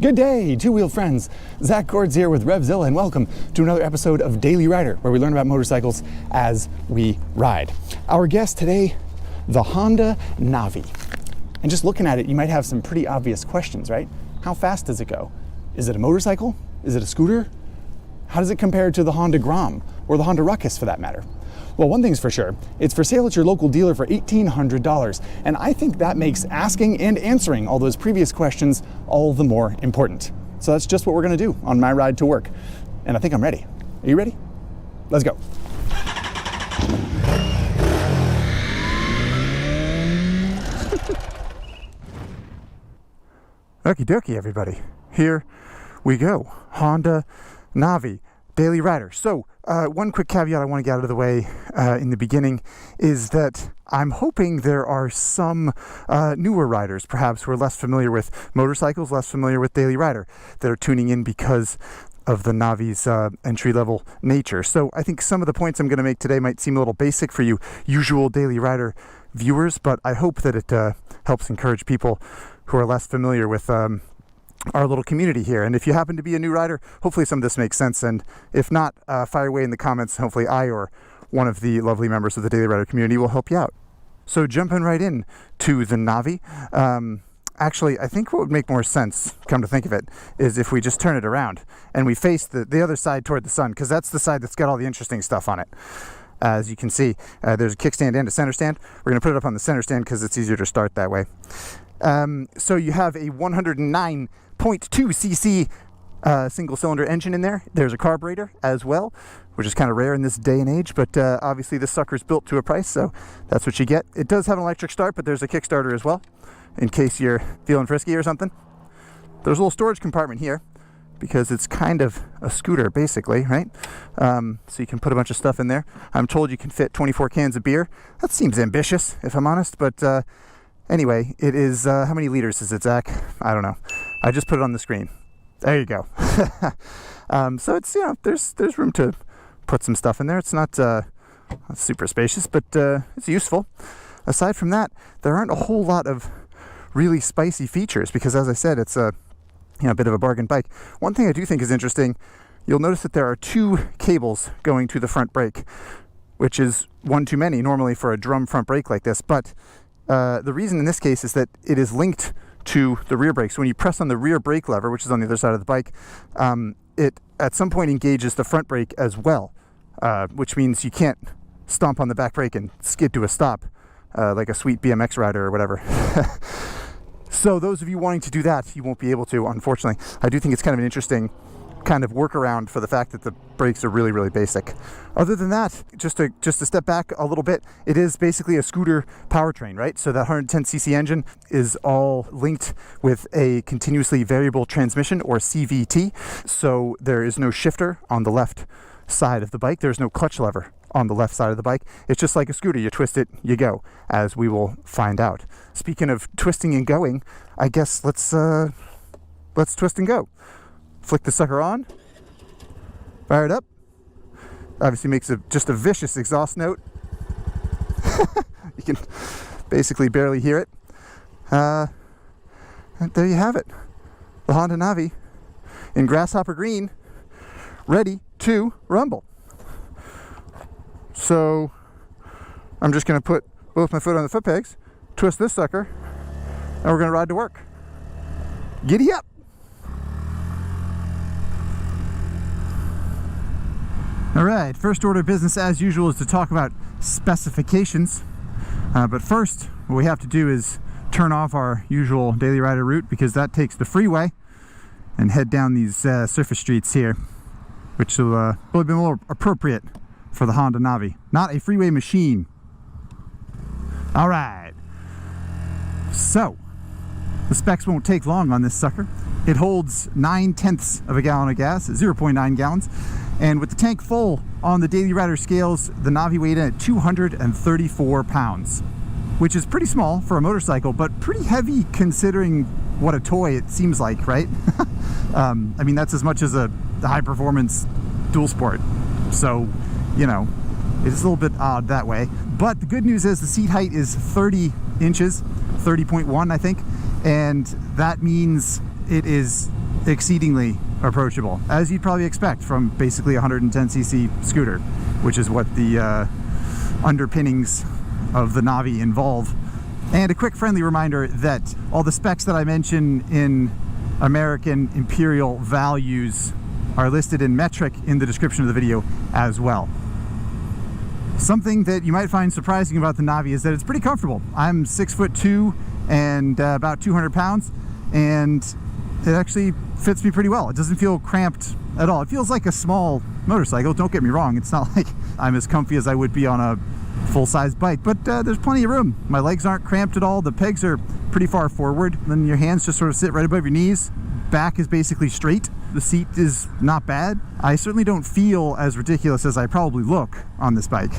Good day, two-wheel friends. Zack here with Revzilla, and welcome to another episode of Daily Rider, where we learn about motorcycles as we ride. Our guest today, the Honda Navi. And just looking at it, you might have some pretty obvious questions, right? How fast does it go? Is it a motorcycle? Is it a scooter? How does it compare to the Honda Grom, or the Honda Ruckus for that matter? Well, one thing's for sure, it's for sale at your local dealer for $1,800, and I think that makes asking and answering all those previous questions all the more important. So that's just what we're gonna do on my ride to work. And I think I'm ready. Are you ready? Let's go. Okie dokie, everybody. Here we go. Honda Navi. Daily Rider. So one quick caveat I want to get out of the way in the beginning is that I'm hoping there are some newer riders, perhaps, who are less familiar with motorcycles, less familiar with Daily Rider, that are tuning in because of the Navi's entry-level nature. So I think some of the points I'm going to make today might seem a little basic for you usual Daily Rider viewers, but I hope that it helps encourage people who are less familiar with our little community here. And if you happen to be a new rider, hopefully some of this makes sense, and if not, fire away in the comments. Hopefully I or one of the lovely members of the Daily Rider community will help you out. So jumping right in to the Navi, actually I think what would make more sense, come to think of it, is if we just turn it around and we face the other side toward the sun, because that's the side that's got all the interesting stuff on it. As you can see, there's a kickstand and a center stand. We're going to put it up on the center stand because it's easier to start that way. So you have a 109.2 cc single-cylinder engine in there. There's a carburetor as well, which is kind of rare in this day and age, but obviously this sucker's built to a price, so that's what you get. It does have an electric start, but there's a Kickstarter as well, in case you're feeling frisky or something. There's a little storage compartment here, because it's kind of a scooter, basically, right? So you can put a bunch of stuff in there. I'm told you can fit 24 cans of beer. That seems ambitious, if I'm honest, but anyway, it is, how many liters is it, Zach? I don't know. I just put it on the screen. There you go. So it's, there's room to put some stuff in there. It's not super spacious, but it's useful. Aside from that, there aren't a whole lot of really spicy features because, as I said, it's a bit of a bargain bike. One thing I do think is interesting, you'll notice that there are two cables going to the front brake, which is one too many normally for a drum front brake like this, but the reason in this case is that it is linked to the rear brake. So when you press on the rear brake lever, which is on the other side of the bike, it at some point engages the front brake as well, which means you can't stomp on the back brake and skid to a stop like a sweet BMX rider or whatever. So those of you wanting to do that, you won't be able to, unfortunately. I do think it's kind of an interesting kind of workaround for the fact that the brakes are really, really basic. Other than that, just to step back a little bit, it is basically a scooter powertrain, right? So that 110cc engine is all linked with a continuously variable transmission, or CVT. So there is no shifter on the left side of the bike. There's no clutch lever on the left side of the bike. It's just like a scooter. You twist it, you go, as we will find out. Speaking of twisting and going, I guess let's twist and go. Flick the sucker on, fire it up. Obviously makes just a vicious exhaust note. You can basically barely hear it. And there you have it. The Honda Navi in grasshopper green, ready to rumble. So I'm just going to put both my foot on the foot pegs, twist this sucker, and we're going to ride to work. Giddy up! All right, first order of business as usual is to talk about specifications. But first, what we have to do is turn off our usual Daily Rider route, because that takes the freeway, and head down these surface streets here, which will be more appropriate for the Honda Navi. Not a freeway machine. All right. So, the specs won't take long on this sucker. It holds 9/10 of a gallon of gas, 0.9 gallons. And with the tank full on the Daily Rider scales, the Navi weighed in at 234 pounds, which is pretty small for a motorcycle, but pretty heavy considering what a toy it seems like, right? I mean, that's as much as a high-performance dual sport. So, it's a little bit odd that way. But the good news is the seat height is 30 inches, 30.1, I think. And that means it is exceedingly approachable, as you'd probably expect from basically a 110cc scooter, which is what the underpinnings of the Navi involve. And a quick friendly reminder that all the specs that I mention in American imperial values are listed in metric in the description of the video as well. Something that you might find surprising about the Navi is that it's pretty comfortable. I'm 6'2" and about 200 pounds, and it actually fits me pretty well. It doesn't feel cramped at all. It feels like a small motorcycle, don't get me wrong. It's not like I'm as comfy as I would be on a full-size bike, but there's plenty of room. My legs aren't cramped at all. The pegs are pretty far forward, then your hands just sort of sit right above your knees. Back is basically straight. The seat is not bad. I certainly don't feel as ridiculous as I probably look on this bike.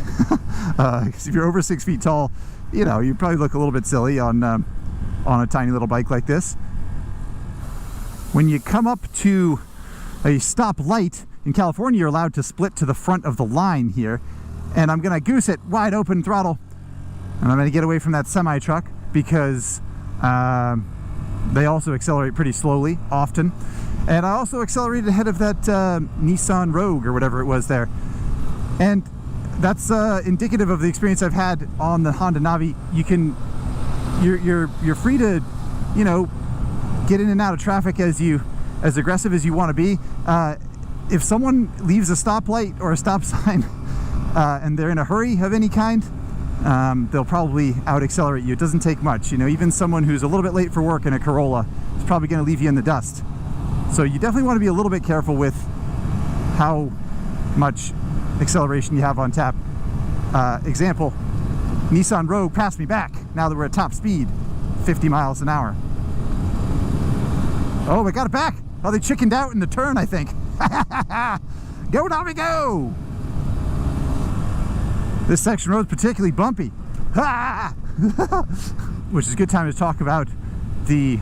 Because if you're over 6 feet tall, you know, you probably look a little bit silly on a tiny little bike like this. When you come up to a stop light in California, you're allowed to split to the front of the line here. And I'm gonna goose it wide open throttle. And I'm gonna get away from that semi truck because they also accelerate pretty slowly, often. And I also accelerated ahead of that Nissan Rogue or whatever it was there. And that's indicative of the experience I've had on the Honda Navi. You're free to, you know, get in and out of traffic as aggressive as you want to be. If someone leaves a stoplight or a stop sign and they're in a hurry of any kind, they'll probably out accelerate you. It doesn't take much, you know. Even someone who's a little bit late for work in a Corolla is probably going to leave you in the dust. So you definitely want to be a little bit careful with how much acceleration you have on tap. Example, Nissan Rogue passed me back now that we're at top speed, 50 miles an hour. Oh, we got it back. Oh, they chickened out in the turn, I think. Go, Navi, go! This section road's particularly bumpy. Which is a good time to talk about the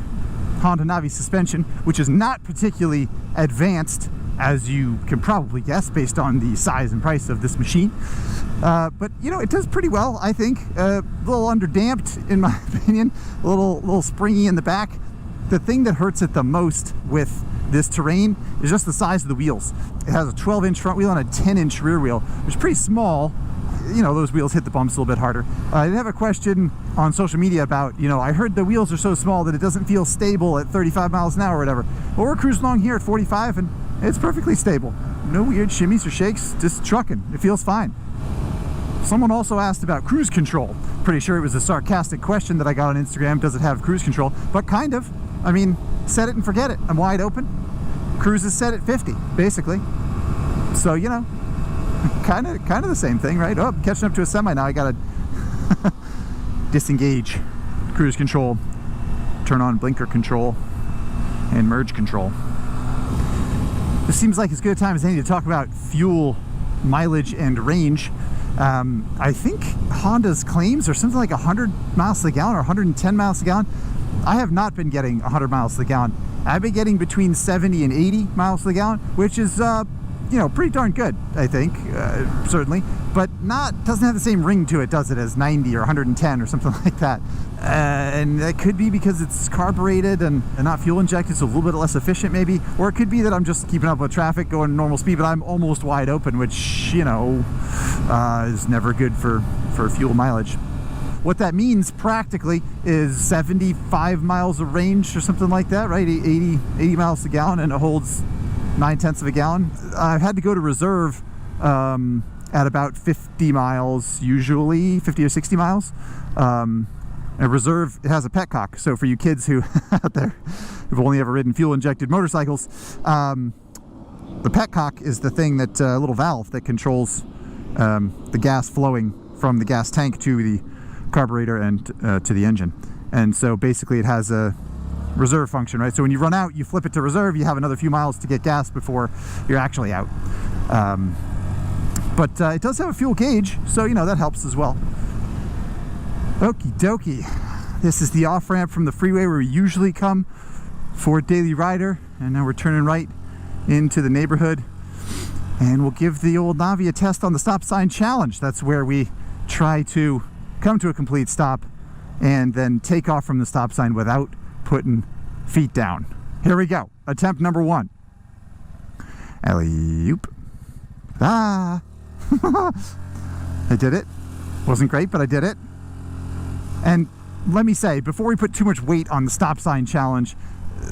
Honda Navi suspension, which is not particularly advanced, as you can probably guess based on the size and price of this machine. But you know, it does pretty well, I think. A little underdamped in my opinion, a little springy in the back. The thing that hurts it the most with this terrain is just the size of the wheels. It has a 12-inch front wheel and a 10-inch rear wheel, which is pretty small. You know, those wheels hit the bumps a little bit harder. I did have a question on social media about, you know, I heard the wheels are so small that it doesn't feel stable at 35 miles an hour or whatever. Well, we're cruising along here at 45 and it's perfectly stable. No weird shimmies or shakes, just trucking. It feels fine. Someone also asked about cruise control. Pretty sure it was a sarcastic question that I got on Instagram. Does it have cruise control? But kind of. I mean, set it and forget it. I'm wide open. Cruise is set at 50, basically. So, you know, kind of the same thing, right? Oh, I'm catching up to a semi now. I gotta disengage cruise control, turn on blinker control, and merge control. This seems like as good a time as any to talk about fuel mileage and range. I think Honda's claims are something like 100 miles to the gallon or 110 miles to the gallon. I have not been getting 100 miles to the gallon. I've been getting between 70 and 80 miles to the gallon, which is you know, pretty darn good, I think, certainly, but doesn't have the same ring to it, does it, as 90 or 110 or something like that. And that could be because it's carbureted and not fuel injected, so a little bit less efficient maybe, or it could be that I'm just keeping up with traffic, going normal speed, but I'm almost wide open, which, you know, is never good for fuel mileage. What that means practically is 75 miles of range or something like that, right? 80 miles to the gallon, and it holds 9/10 of a gallon. I've had to go to reserve at about 50 miles, usually 50 or 60 miles. A reserve, it has a petcock, so for you kids who out there who've only ever ridden fuel injected motorcycles, the petcock is the thing that little valve that controls the gas flowing from the gas tank to the carburetor and to the engine. And so basically it has a reserve function, right? So when you run out, you flip it to reserve, you have another few miles to get gas before you're actually out. But it does have a fuel gauge, so you know, that helps as well. Okie dokie. This is the off-ramp from the freeway where we usually come for Daily Rider, and now we're turning right into the neighborhood, and we'll give the old Navi a test on the stop sign challenge. That's where we try to come to a complete stop and then take off from the stop sign without putting feet down. Here we go. attempt number 1. Alley-oop. Ah! I did it. Wasn't great, but I did it. And let me say, before we put too much weight on the stop sign challenge,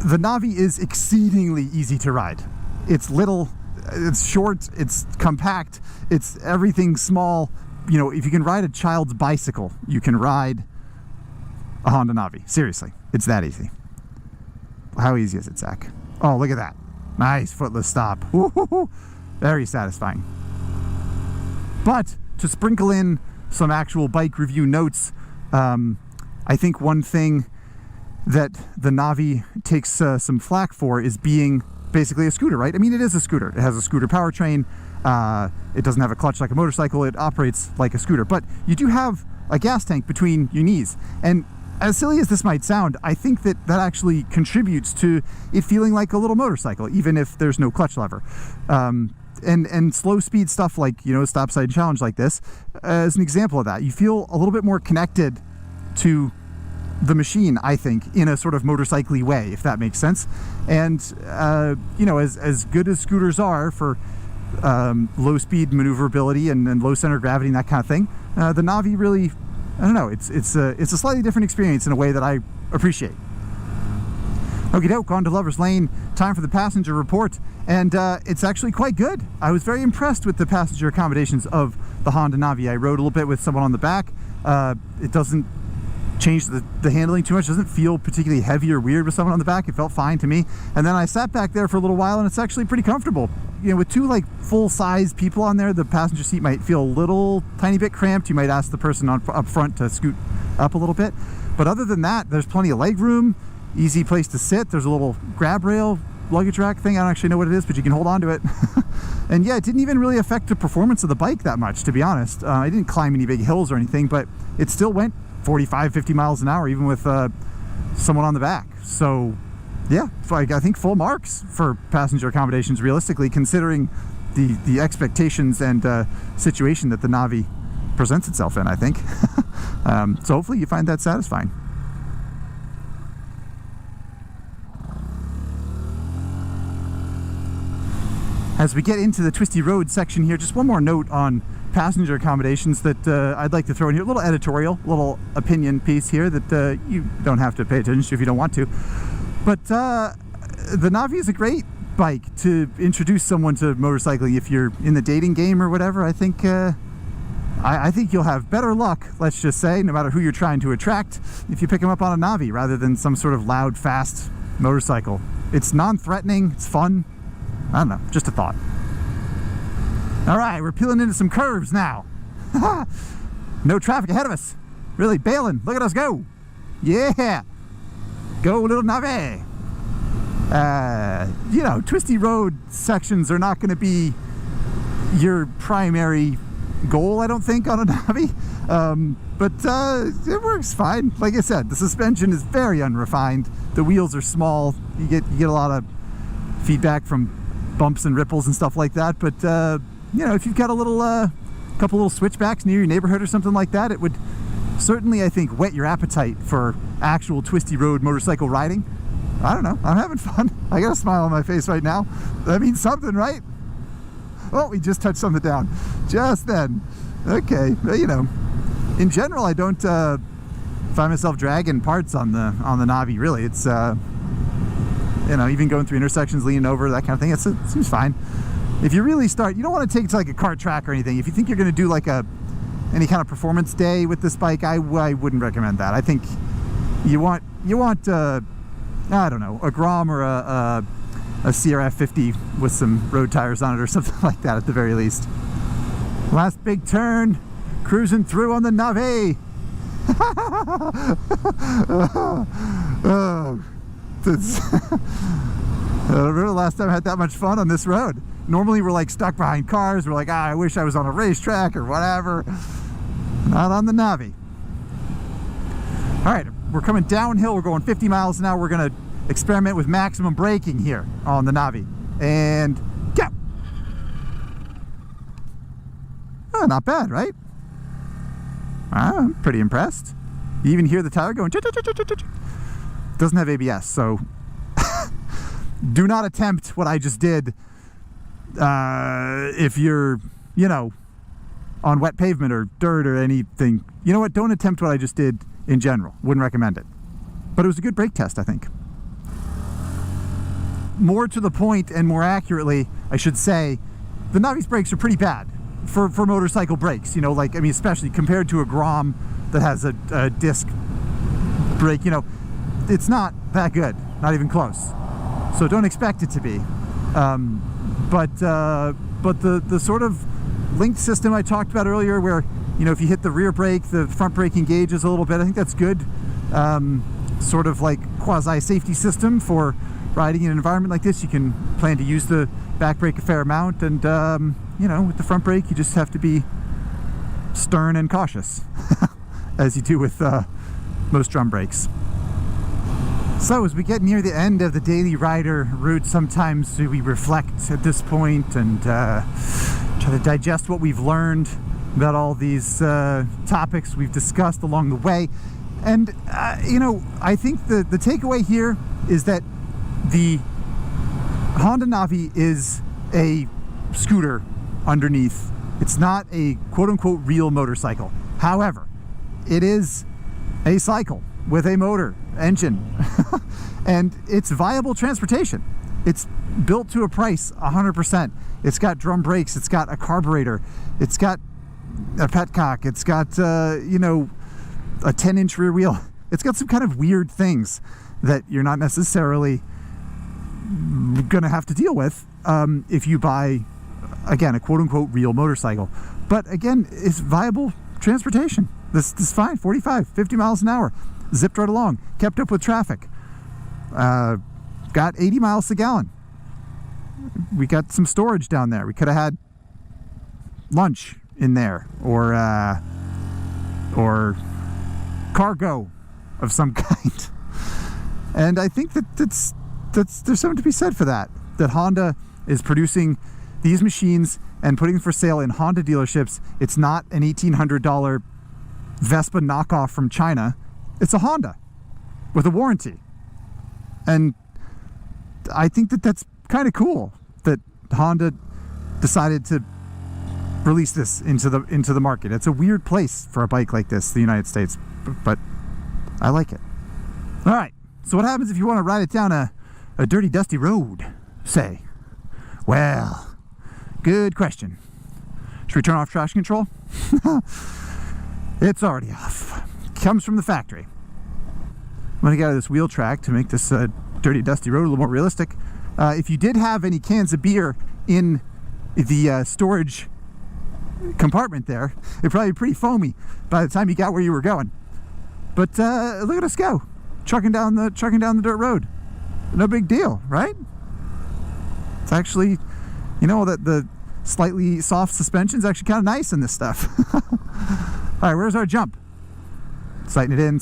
the Navi is exceedingly easy to ride. It's little, it's short, it's compact, it's everything small. You know, if you can ride a child's bicycle, you can ride a Honda Navi. Seriously, it's that easy. How easy is it, Zach? Oh, look at that. Nice footless stop. Woo-hoo-hoo. Very satisfying. But to sprinkle in some actual bike review notes, I think one thing that the Navi takes some flack for is being basically a scooter, right? I mean, it is a scooter. It has a scooter powertrain. It doesn't have a clutch like a motorcycle. It operates like a scooter. But you do have a gas tank between your knees. And as silly as this might sound, I think that that actually contributes to it feeling like a little motorcycle, even if there's no clutch lever. And slow speed stuff like, you know, stop sign challenge like this, as an example of that, you feel a little bit more connected to the machine, I think, in a sort of motorcycly way, if that makes sense. And, you know, as good as scooters are for low speed maneuverability and low center of gravity and that kind of thing, the Navi really, I don't know, it's a slightly different experience in a way that I appreciate. Okie doke, on to Lover's Lane. Time for the passenger report, and it's actually quite good. I was very impressed with the passenger accommodations of the Honda Navi. I rode a little bit with someone on the back. It doesn't change the handling too much. It doesn't feel particularly heavy or weird with someone on the back. It felt fine to me. And then I sat back there for a little while, and it's actually pretty comfortable. You know, with two like full-size people on there, the passenger seat might feel a little tiny bit cramped. You might ask the person up front to scoot up a little bit. But other than that, there's plenty of leg room. Easy place to sit. There's a little grab rail luggage rack thing. I don't actually know what it is, but you can hold on to it. And yeah, it didn't even really affect the performance of the bike that much, to be honest. I didn't climb any big hills or anything, but it still went 45, 50 miles an hour, even with someone on the back. So yeah, I think full marks for passenger accommodations, realistically, considering the expectations and situation that the Navi presents itself in, I think. So hopefully you find that satisfying. As we get into the twisty road section here, just one more note on passenger accommodations that I'd like to throw in here. A little editorial, little opinion piece here that you don't have to pay attention to if you don't want to. But the Navi is a great bike to introduce someone to motorcycling if you're in the dating game or whatever. I think I think you'll have better luck, let's just say, no matter who you're trying to attract, if you pick them up on a Navi rather than some sort of loud, fast motorcycle. It's non-threatening, it's fun. I don't know, just a thought. All right, we're peeling into some curves now. No traffic ahead of us. Really bailing. Look at us go. Yeah. Go, little Navi. You know, twisty road sections are not going to be your primary goal, I don't think, on a Navi. But it works fine. Like I said, the suspension is very unrefined. The wheels are small. You get a lot of feedback from bumps and ripples and stuff like that. But you know, if you've got a little couple little switchbacks near your neighborhood or something like that, it would certainly, I think, whet your appetite for actual twisty road motorcycle riding. I don't know, I'm having fun. I got a smile on my face right now. That means something, right? Oh, we just touched something down just then. Okay, well, you know, in general, I don't find myself dragging parts on the Navi, really. It's you know, even going through intersections, leaning over, that kind of thing, it seems fine. If you really start, you don't want to take it to like a kart track or anything. If you think you're going to do like any kind of performance day with this bike, I wouldn't recommend that. I think you want I don't know, a Grom or a CRF 50 with some road tires on it or something like that at the very least. Last big turn, cruising through on the Navi. Oh, I don't remember the last time I had that much fun on this road. Normally we're like stuck behind cars. We're like, I wish I was on a racetrack or whatever. Not on the Navi. All right, we're coming downhill. We're going 50 miles an hour. We're going to experiment with maximum braking here on the Navi. And go. Oh, not bad, right? I'm pretty impressed. You even hear the tire going. Doesn't have ABS, so do not attempt what I just did if you're, you know, on wet pavement or dirt or anything. You know what? Don't attempt what I just did in general. Wouldn't recommend it. But it was a good brake test, I think. More to the point and more accurately, I should say, the Navi's brakes are pretty bad for motorcycle brakes. You know, like, I mean, especially compared to a Grom that has a disc brake, you know, it's not that good. Not even close. So don't expect it to be. But the sort of linked system I talked about earlier, where, you know, if you hit the rear brake, the front brake engages a little bit. I think that's good. Sort of like quasi-safety system for riding in an environment like this. You can plan to use the back brake a fair amount, and you know, with the front brake, you just have to be stern and cautious, as you do with most drum brakes. So as we get near the end of the daily rider route, sometimes we reflect at this point and try to digest what we've learned about all these topics we've discussed along the way. And you know, I think the takeaway here is that the Honda Navi is a scooter underneath. It's not a quote-unquote real motorcycle. However, it is a cycle with a motor, engine, and it's viable transportation. It's built to a price 100%. It's got drum brakes, it's got a carburetor, it's got a petcock, it's got you know, a 10-inch rear wheel. It's got some kind of weird things that you're not necessarily gonna have to deal with if you buy, again, a quote-unquote real motorcycle. But again, it's viable transportation. This is fine. 45, 50 miles an hour, zipped right along, kept up with traffic, got 80 miles a gallon. We got some storage down there. We could have had lunch in there, or cargo of some kind. And I think that there's something to be said for that. That Honda is producing these machines and putting them for sale in Honda dealerships. It's not an $1,800 Vespa knockoff from China. It's a Honda with a warranty. And I think that that's kind of cool that Honda decided to release this into the market. It's a weird place for a bike like this, the United States, but I like it. All right, so what happens if you want to ride it down a dirty, dusty road, say? Well, good question. Should we turn off traction control? It's already off. Comes from the factory. I'm going to get out of this wheel track to make this dirty, dusty road a little more realistic. If you did have any cans of beer in the storage compartment there, it'd probably be pretty foamy by the time you got where you were going. But look at us go, trucking down the dirt road. No big deal, right? It's actually, you know, that the slightly soft suspension's actually kind of nice in this stuff. All right, where's our jump? Sighting it in.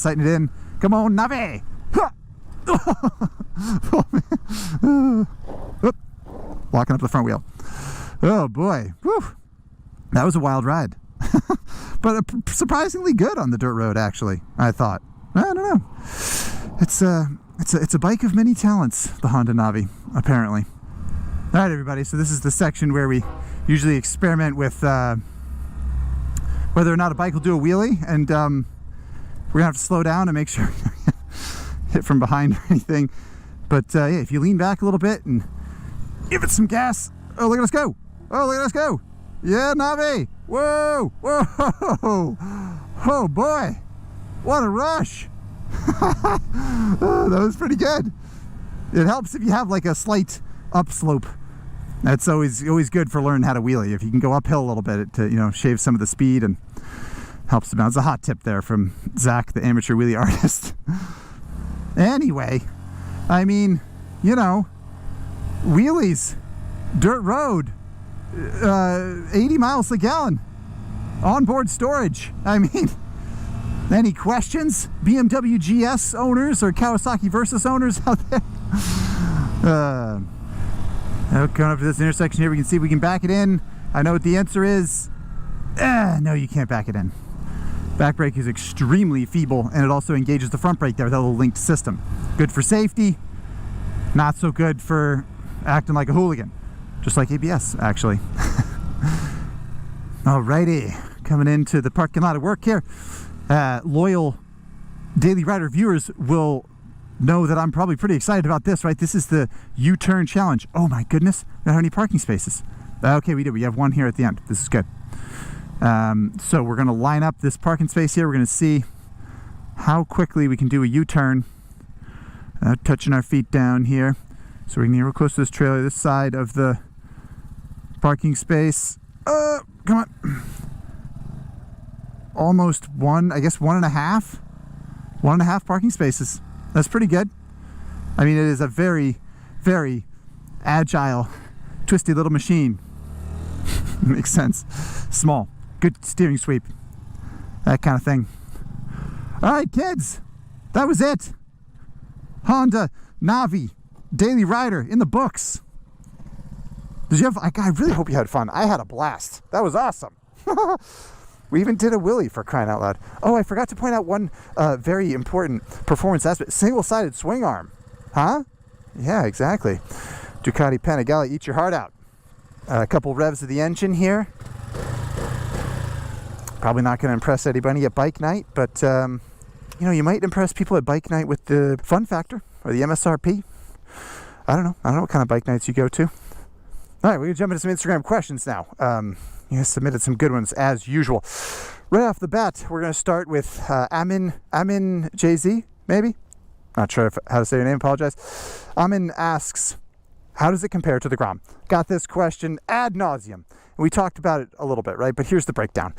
Come on, Navi! Oop. Locking up the front wheel. Oh boy, whew. That was a wild ride. But surprisingly good on the dirt road, actually, I thought. I don't know. It's a bike of many talents, the Honda Navi, apparently. All right, everybody, so this is the section where we usually experiment with whether or not a bike will do a wheelie, and we're gonna have to slow down and make sure we don't hit from behind or anything. But yeah, if you lean back a little bit and give it some gas. Oh, look at us go. Oh, look at us go. Yeah, Navi. Whoa, whoa. Oh boy, what a rush. Oh, that was pretty good. It helps if you have like a slight upslope. That's always good for learning how to wheelie. If you can go uphill a little bit to, you know, shave some of the speed and helps them out. It's a hot tip there from Zack, the amateur wheelie artist. Anyway, I mean, you know, wheelies, dirt road, 80 miles a gallon, onboard storage. I mean, any questions, BMW GS owners or Kawasaki Versys owners out there? Coming up to this intersection here, we can see if we can back it in. I know what the answer is. No, you can't back it in. Back brake is extremely feeble, and it also engages the front brake there with that little linked system. Good for safety, Not so good for acting like a hooligan. Just like ABS, actually. Alrighty, coming into the parking lot of work here. Loyal Daily Rider viewers will know that I'm probably pretty excited about this, right? This is the U-turn challenge. Oh my goodness, we don't have any parking spaces. Okay, we do. We have one here at the end. This is good. So we're going to line up this parking space here. We're going to see how quickly we can do a U-turn. Touching our feet down here. So we're going to get real close to this trailer, this side of the parking space. Come on. Almost one, I guess 1.5. 1.5 parking spaces. That's pretty good. I mean, it is a very, very agile, twisty little machine. Makes sense. Small. Good steering sweep. That kind of thing. All right, kids. That was it. Honda Navi Daily Rider in the books. Did you have, I really hope you had fun. I had a blast. That was awesome. We even did a wheelie, for crying out loud. Oh, I forgot to point out one very important performance aspect. Single-sided swing arm. Huh? Yeah, exactly. Ducati Panigale, eat your heart out. A couple revs of the engine here. Probably not going to impress anybody at bike night, but you know, you might impress people at bike night with the fun factor or the MSRP. I don't know what kind of bike nights you go to. All right, we're going to jump into some Instagram questions now. You submitted some good ones as usual. Right off the bat, we're going to start with Amin JZ, maybe? Not sure how to say your name, apologize. Amin asks, how does it compare to the Grom? Got this question ad nauseum. We talked about it a little bit, right? But here's the breakdown.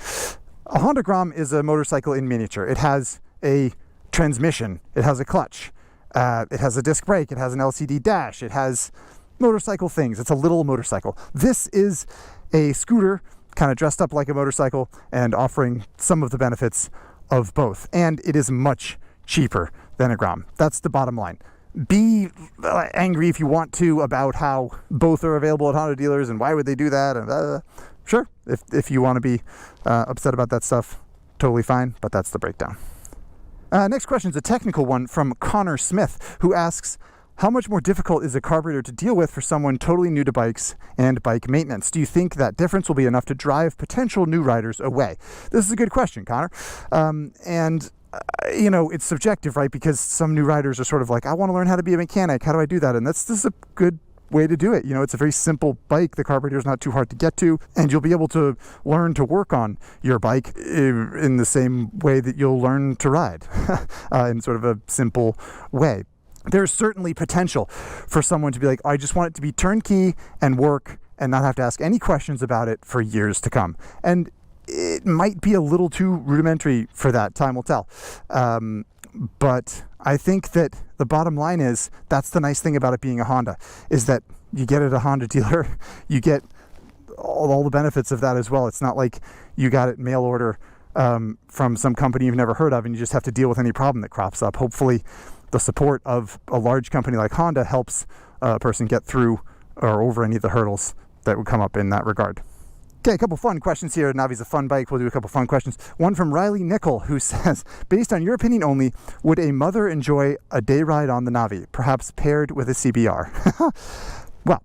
A Honda Grom is a motorcycle in miniature. It has a transmission. It has a clutch. It has a disc brake. It has an LCD dash. It has motorcycle things. It's a little motorcycle. This is a scooter kind of dressed up like a motorcycle and offering some of the benefits of both. And it is much cheaper than a Grom. That's the bottom line. Be angry if you want to about how both are available at Honda dealers and why would they do that. And sure, if you want to be upset about that stuff, totally fine. But that's the breakdown. Next question is a technical one from Connor Smith, who asks, how much more difficult is a carburetor to deal with for someone totally new to bikes and bike maintenance? Do you think that difference will be enough to drive potential new riders away? This is a good question, Connor. You know, it's subjective, right? Because some new riders are sort of like, I want to learn how to be a mechanic. How do I do that? And this is a good way to do it. You know, it's a very simple bike. The carburetor is not too hard to get to, and you'll be able to learn to work on your bike in the same way that you'll learn to ride in sort of a simple way. There's certainly potential for someone to be like, I just want it to be turnkey and work and not have to ask any questions about it for years to come. And it might be a little too rudimentary for that. Time will tell. But I think that the bottom line is that's the nice thing about it being a Honda, is that you get it at a Honda dealer, you get all the benefits of that as well. It's not like you got it mail order from some company you've never heard of and you just have to deal with any problem that crops up. Hopefully the support of a large company like Honda helps a person get through or over any of the hurdles that would come up in that regard. Okay, a couple fun questions here. Navi's a fun bike. We'll do a couple fun questions. One from Riley Nickel, who says, based on your opinion only, would a mother enjoy a day ride on the Navi, perhaps paired with a CBR? Well,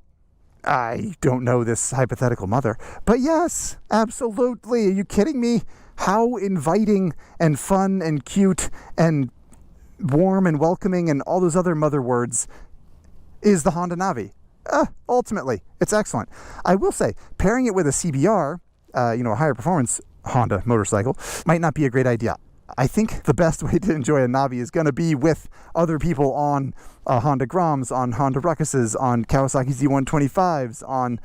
I don't know this hypothetical mother, but yes, absolutely. Are you kidding me? How inviting and fun and cute and warm and welcoming and all those other mother words is the Honda Navi. Ultimately, it's excellent. I will say, pairing it with a CBR, a higher performance Honda motorcycle, might not be a great idea. I think the best way to enjoy a Navi is going to be with other people on Honda Groms, on Honda Ruckuses, on Kawasaki Z125s, on,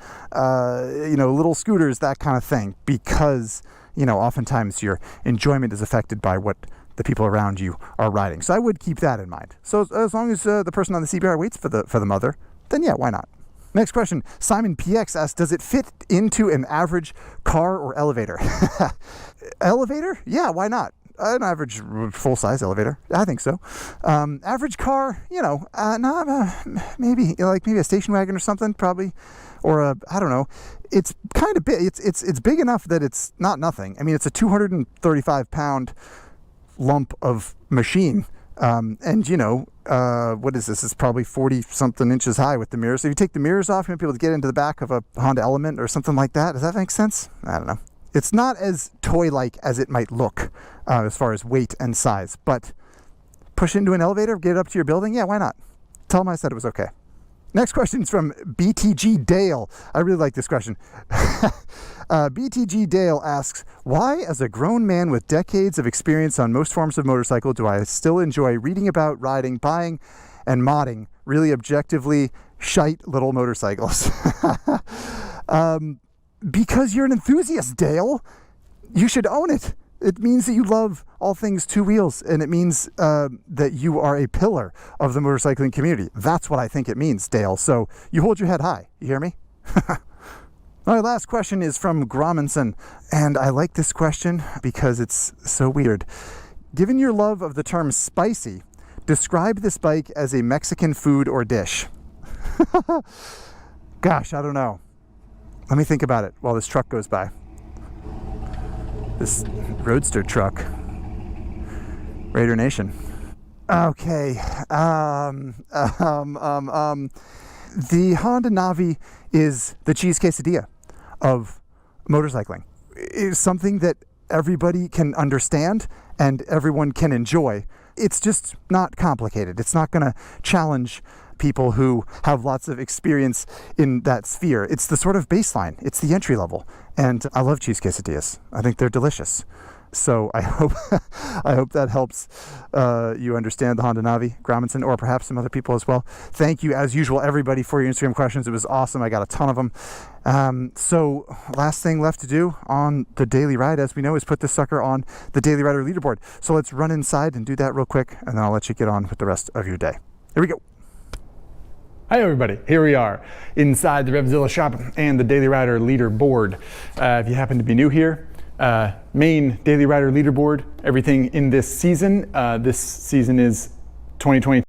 little scooters, that kind of thing. Because, oftentimes your enjoyment is affected by what the people around you are riding. So I would keep that in mind. So as long as the person on the CBR waits for the mother, then yeah, why not? Next question, Simon PX asks, does it fit into an average car or elevator? Elevator? Yeah, why not? An average full-size elevator. I think so. Average car, maybe a station wagon or something, probably. Or I don't know. It's kind of big. It's big enough that it's not nothing. I mean, it's a 235-pound lump of machine. what is this? It's probably 40 something inches high with the mirrors. So if you take the mirrors off, you might be able to get into the back of a Honda Element or something like that. Does that make sense? I don't know. It's not as toy-like as it might look as far as weight and size, but push into an elevator, get it up to your building? Yeah, why not? Tell them I said it was okay. Next question is from BTG Dale. I really like this question. BTG Dale asks, why, as a grown man with decades of experience on most forms of motorcycle, do I still enjoy reading about, riding, buying, and modding really objectively shite little motorcycles? Because you're an enthusiast, Dale. You should own it. It means that you love all things two wheels, and it means that you are a pillar of the motorcycling community. That's what I think it means, Dale. So you hold your head high. You hear me? All right, last question is from Grominson, and I like this question because it's so weird. Given your love of the term spicy, describe this bike as a Mexican food or dish. Gosh, I don't know. Let me think about it while this truck goes by. This roadster truck. Raider Nation. Okay. The Honda Navi is the cheese quesadilla of motorcycling. It's something that everybody can understand and everyone can enjoy. It's just not complicated. It's not going to challenge people who have lots of experience in that sphere. It's the sort of baseline. It's the entry level. And I love cheese quesadillas. I think they're delicious. So I hope that helps you understand the Honda Navi, Grominson, or perhaps some other people as well. Thank you, as usual, everybody, for your Instagram questions. It was awesome. I got a ton of them. So last thing left to do on the Daily Ride, as we know, is put this sucker on the Daily Rider leaderboard. So let's run inside and do that real quick, and then I'll let you get on with the rest of your day. Here we go. Hi everybody, here we are inside the Revzilla shop and the Daily Rider leaderboard. If you happen to be new here, main Daily Rider leaderboard, everything in this season. This season is 2020.